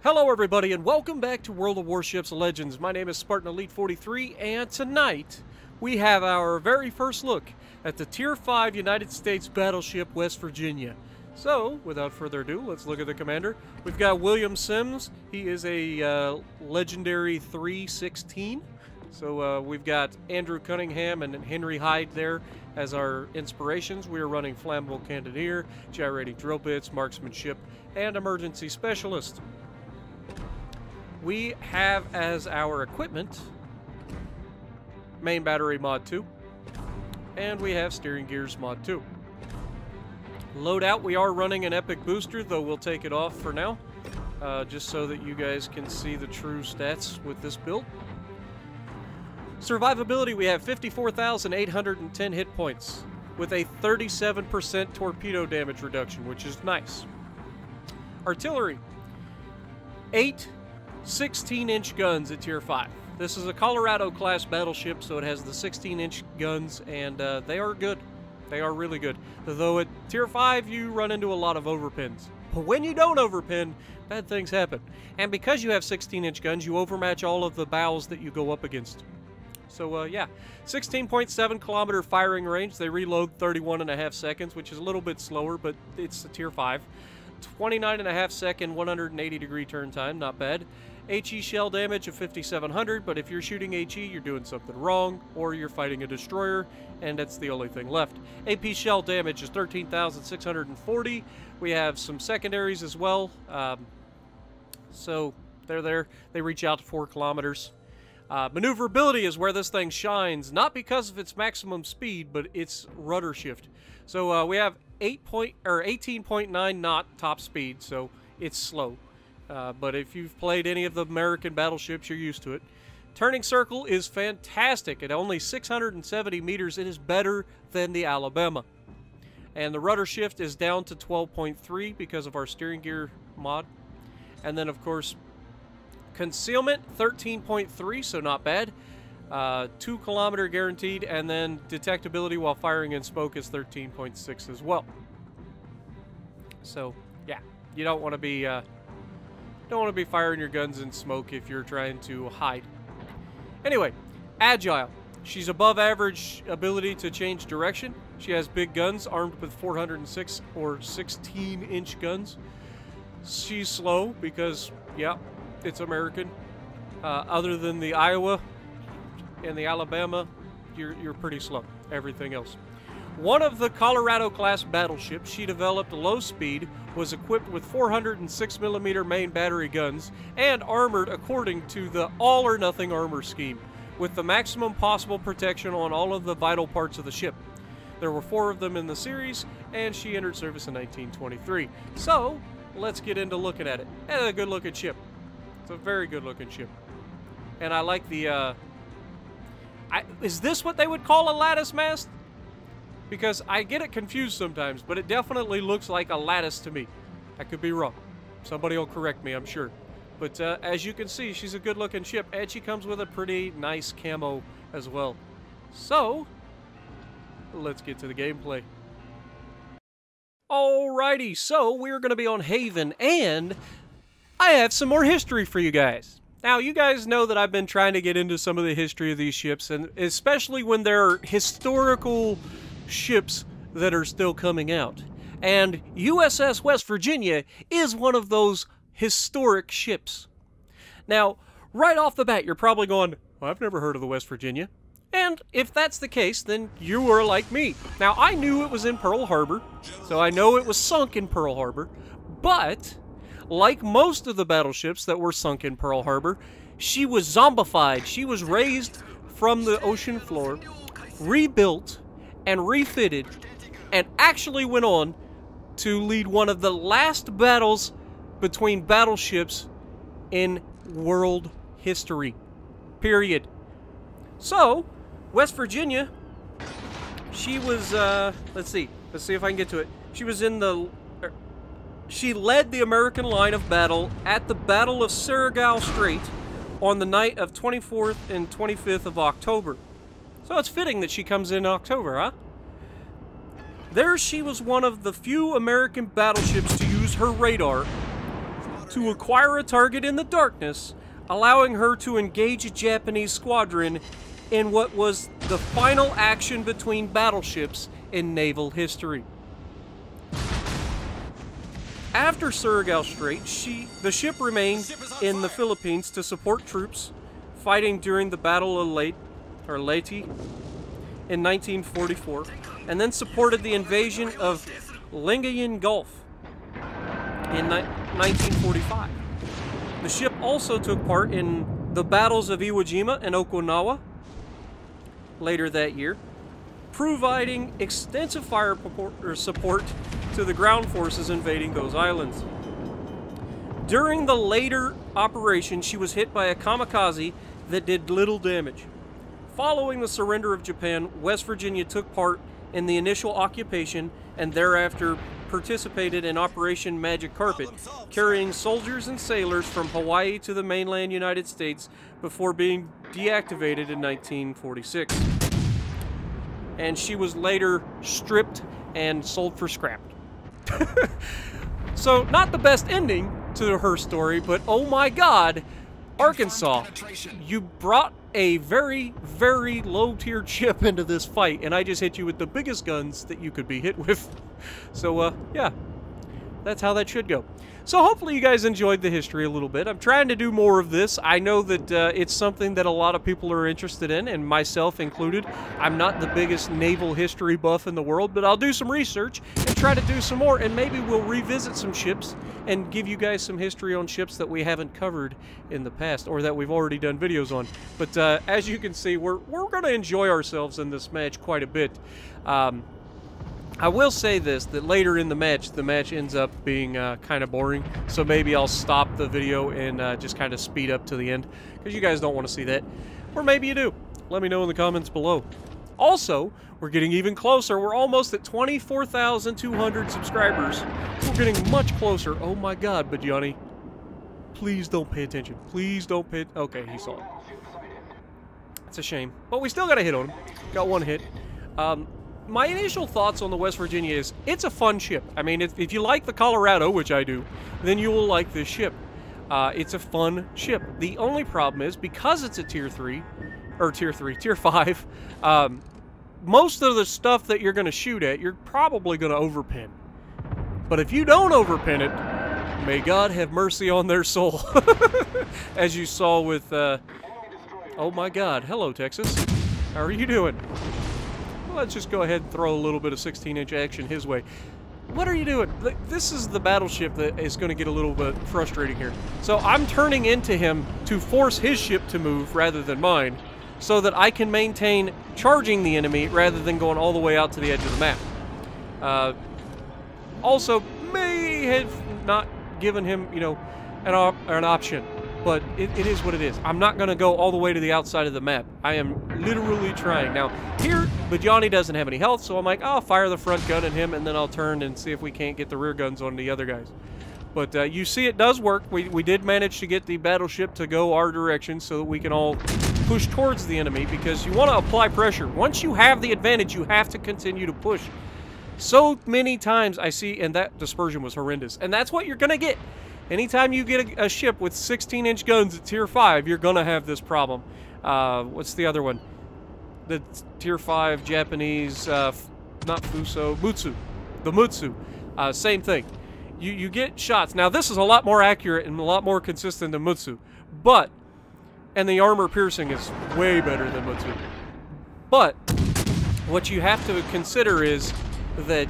Hello everybody and welcome back to World of Warships Legends. My name is Spartan Elite 43 and tonight we have our very first look at the Tier 5 United States Battleship West Virginia. So, without further ado, let's look at the commander. We've got William Sims. He is a legendary 316. So we've got Andrew Cunningham and Henry Hyde there as our inspirations. We are running Flammable Cannoneer, Gyrating Drill Bits, Marksmanship, and Emergency Specialist. We have as our equipment Main Battery Mod 2, and we have Steering Gears Mod 2. Loadout, we are running an Epic Booster, though we'll take it off for now, just so that you guys can see the true stats with this build. Survivability, we have 54,810 hit points, with a 37% torpedo damage reduction, which is nice. Artillery, 8 16-inch guns at Tier 5. This is a Colorado-class battleship, so it has the 16-inch guns, and they are good. They are really good. Though at Tier 5, you run into a lot of overpins. But when you don't overpin, bad things happen. And because you have 16-inch guns, you overmatch all of the bows that you go up against. So, yeah. 16.7 kilometer firing range. They reload 31.5 seconds, which is a little bit slower, but it's a Tier 5. 29.5 second, 180 degree turn time, not bad. HE shell damage of 5,700, but if you're shooting HE, you're doing something wrong, or you're fighting a destroyer, and that's the only thing left. AP shell damage is 13,640. We have some secondaries as well, so they're there. They reach out to 4 kilometers. Maneuverability is where this thing shines, not because of its maximum speed, but its rudder shift. So we have 18.9 knot top speed, so it's slow. But if you've played any of the American battleships, you're used to it. Turning circle is fantastic. At only 670 meters, it is better than the Alabama. And the rudder shift is down to 12.3 because of our steering gear mod. And then, of course, concealment, 13.3, so not bad. 2 kilometer guaranteed, and then detectability while firing in smoke is 13.6 as well. So, yeah, you don't want to be firing your guns in smoke if you're trying to hide. Anyway, agile. She's above average ability to change direction. She has big guns armed with 406 or 16-inch guns. She's slow because, yeah, it's American. Other than the Iowa and the Alabama, you're pretty slow. Everything else. One of the Colorado-class battleships she developed low speed, was equipped with 406mm main battery guns, and armored according to the all-or-nothing armor scheme, with the maximum possible protection on all of the vital parts of the ship. There were 4 of them in the series, and she entered service in 1923. So, let's get into looking at it. It's a good-looking ship. It's a very good-looking ship. And I like the, is this what they would call a lattice mast? Because I get it confused sometimes, but it definitely looks like a lattice to me. I could be wrong. Somebody will correct me, I'm sure. But as you can see, she's a good-looking ship, and she comes with a pretty nice camo as well. So, let's get to the gameplay. Alrighty, so we're going to be on Haven, and I have some more history for you guys. Now, you guys know that I've been trying to get into some of the history of these ships, and especially when they're historical ships that are still coming out. And USS West Virginia is one of those historic ships. Now, right off the bat, you're probably going, well, I've never heard of the West Virginia. And if that's the case, then you are like me. Now, I knew it was in Pearl Harbor, so I know it was sunk in Pearl Harbor, but like most of the battleships that were sunk in Pearl Harbor, she was zombified. She was raised from the ocean floor, rebuilt, and refitted, and actually went on to lead one of the last battles between battleships in world history. Period. So, West Virginia, she was, let's see if I can get to it. She was in the, she led the American line of battle at the Battle of Sargal Strait on the night of 24th and 25th of October. So it's fitting that she comes in October, huh? There she was one of the few American battleships to use her radar to acquire a target in the darkness, allowing her to engage a Japanese squadron in what was the final action between battleships in naval history. After Surigao Strait, the ship remained in the Philippines to support troops fighting during the Battle of Leyte in 1944, and then supported the invasion of Lingayen Gulf in 1945. The ship also took part in the battles of Iwo Jima and Okinawa later that year, providing extensive fire support to the ground forces invading those islands. During the later operation, she was hit by a kamikaze that did little damage. Following the surrender of Japan, West Virginia took part in the initial occupation and thereafter participated in Operation Magic Carpet, carrying soldiers and sailors from Hawaii to the mainland United States before being deactivated in 1946. And she was later stripped and sold for scrap. So, not the best ending to her story, but oh my god, Arkansas, you brought a very, very low-tiered ship into this fight, and I just hit you with the biggest guns that you could be hit with. So, yeah, that's how that should go. So hopefully you guys enjoyed the history a little bit. I'm trying to do more of this. I know that it's something that a lot of people are interested in, and myself included. I'm not the biggest naval history buff in the world, but I'll do some research and try to do some more, and maybe we'll revisit some ships and give you guys some history on ships that we haven't covered in the past, or that we've already done videos on. But as you can see, we're going to enjoy ourselves in this match quite a bit. I will say this, that later in the match ends up being kind of boring, so maybe I'll stop the video and just kind of speed up to the end, because you guys don't want to see that. Or maybe you do. Let me know in the comments below. Also, we're getting even closer. We're almost at 24,200 subscribers. We're getting much closer. Oh my god, Bajani. Please don't pay attention. Please don't pay... Okay, he saw it. It's a shame. But we still got a hit on him. Got one hit. My initial thoughts on the West Virginia is, it's a fun ship. I mean, if you like the Colorado, which I do, then you will like this ship. It's a fun ship. The only problem is, because it's a Tier 5, most of the stuff that you're going to shoot at, you're probably going to overpin. But if you don't overpin it, may God have mercy on their soul. As you saw with, oh my god, hello Texas. How are you doing? Let's just go ahead and throw a little bit of 16-inch action his way. What are you doing? This is the battleship that is going to get a little bit frustrating here. So I'm turning into him to force his ship to move rather than mine, so that I can maintain charging the enemy rather than going all the way out to the edge of the map. Also, may have not given him, you know, an option. But it is what it is. I'm not going to go all the way to the outside of the map. I am literally trying. Now, here, Bajani doesn't have any health, so I'm like, I'll fire the front gun at him, and then I'll turn and see if we can't get the rear guns on the other guys. But you see it does work. We did manage to get the battleship to go our direction so that we can all push towards the enemy, because you want to apply pressure. Once you have the advantage, you have to continue to push. So many times I see, and that dispersion was horrendous, and that's what you're going to get. Anytime you get a ship with 16-inch guns at Tier 5, you're going to have this problem. What's the other one? The Tier 5 Japanese, not Fuso, Mutsu. The Mutsu. Same thing. You get shots. Now, this is a lot more accurate and a lot more consistent than Mutsu. But, and the armor piercing is way better than Mutsu. But, what you have to consider is that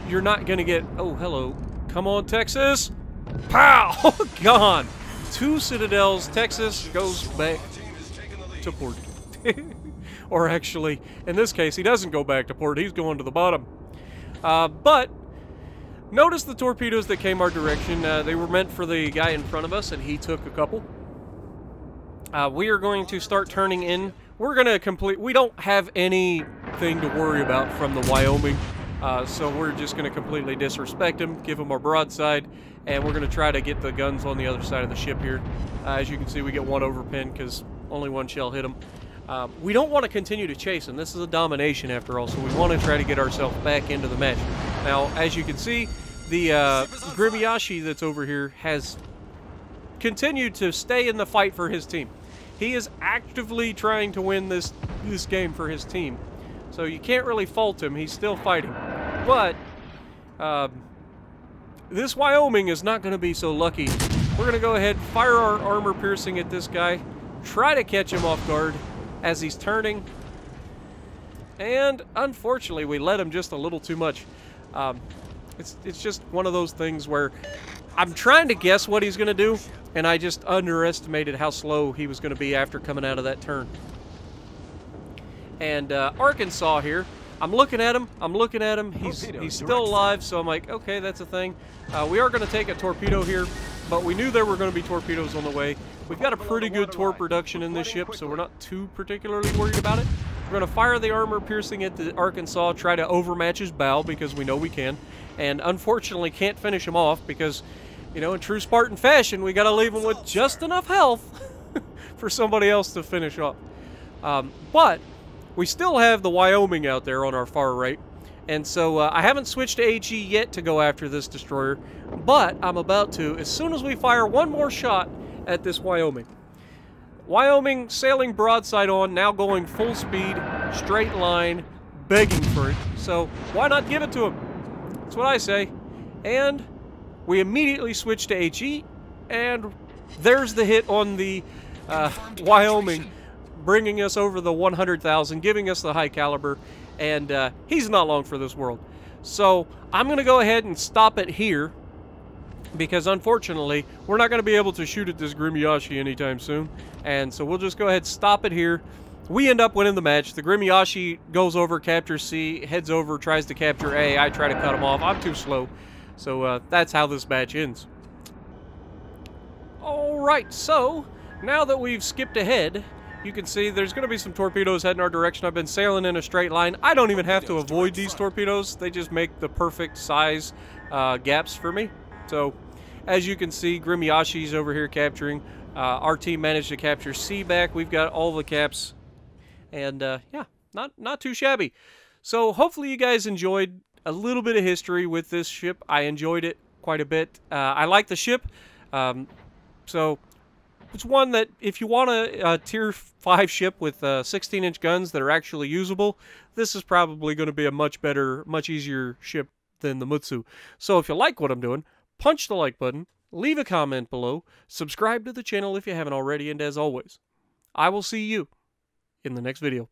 you're not going to get... Oh, hello. Come on, Texas! Pow! Gone! 2 citadels. Texas goes back to port. Or actually, in this case, he doesn't go back to port. He's going to the bottom. But, notice the torpedoes that came our direction. They were meant for the guy in front of us, and he took a couple. We are going to start turning in. We're going to complete... We don't have anything to worry about from the Wyoming. So we're just going to completely disrespect him, give him our broadside, and we're going to try to get the guns on the other side of the ship here. As you can see, we get one overpin because only one shell hit him. We don't want to continue to chase him. This is a domination after all, so we want to try to get ourselves back into the match. Now, as you can see, the Grimyashi that's over here has continued to stay in the fight for his team. He is actively trying to win this game for his team. So you can't really fault him. He's still fighting. But this Wyoming is not going to be so lucky. We're going to go ahead, fire our armor piercing at this guy, try to catch him off guard as he's turning. And unfortunately, we let him just a little too much. It's just one of those things where I'm trying to guess what he's going to do, and I just underestimated how slow he was going to be after coming out of that turn. And Arkansas here, I'm looking at him, he's still alive, so I'm like, okay, that's a thing. We are going to take a torpedo here, but we knew there were going to be torpedoes on the way. We've got a pretty good torp reduction in this ship, so we're not too particularly worried about it. We're going to fire the armor piercing at the Arkansas, try to overmatch his bow, because we know we can. And unfortunately can't finish him off, because, you know, in true Spartan fashion, we got to leave him with just enough health for somebody else to finish off. But we still have the Wyoming out there on our far right. And so I haven't switched to HE yet to go after this destroyer, but I'm about to as soon as we fire one more shot at this Wyoming. Wyoming sailing broadside on, now going full speed, straight line, begging for it. So why not give it to him? That's what I say. And we immediately switch to HE, and there's the hit on the Wyoming, bringing us over the 100,000, giving us the high caliber, and he's not long for this world. So I'm going to go ahead and stop it here, because unfortunately we're not going to be able to shoot at this Grimyashi anytime soon, and so we'll just go ahead and stop it here. We end up winning the match. The Grimyashi goes over, captures C, heads over, tries to capture A. I try to cut him off. I'm too slow. So that's how this match ends. Alright, so now that we've skipped ahead, you can see there's going to be some torpedoes heading our direction. I've been sailing in a straight line. I don't even have to avoid these torpedoes. They just make the perfect size gaps for me. So, as you can see, Grimyashi's over here capturing. Our team managed to capture C back. We've got all the caps. And, yeah, not too shabby. So, hopefully you guys enjoyed a little bit of history with this ship. I enjoyed it quite a bit. I like the ship. So, it's one that, if you want a Tier 5 ship with 16-inch guns that are actually usable, this is probably going to be a much better, much easier ship than the Mutsu. So, if you like what I'm doing, punch the like button, leave a comment below, subscribe to the channel if you haven't already, and as always, I will see you in the next video.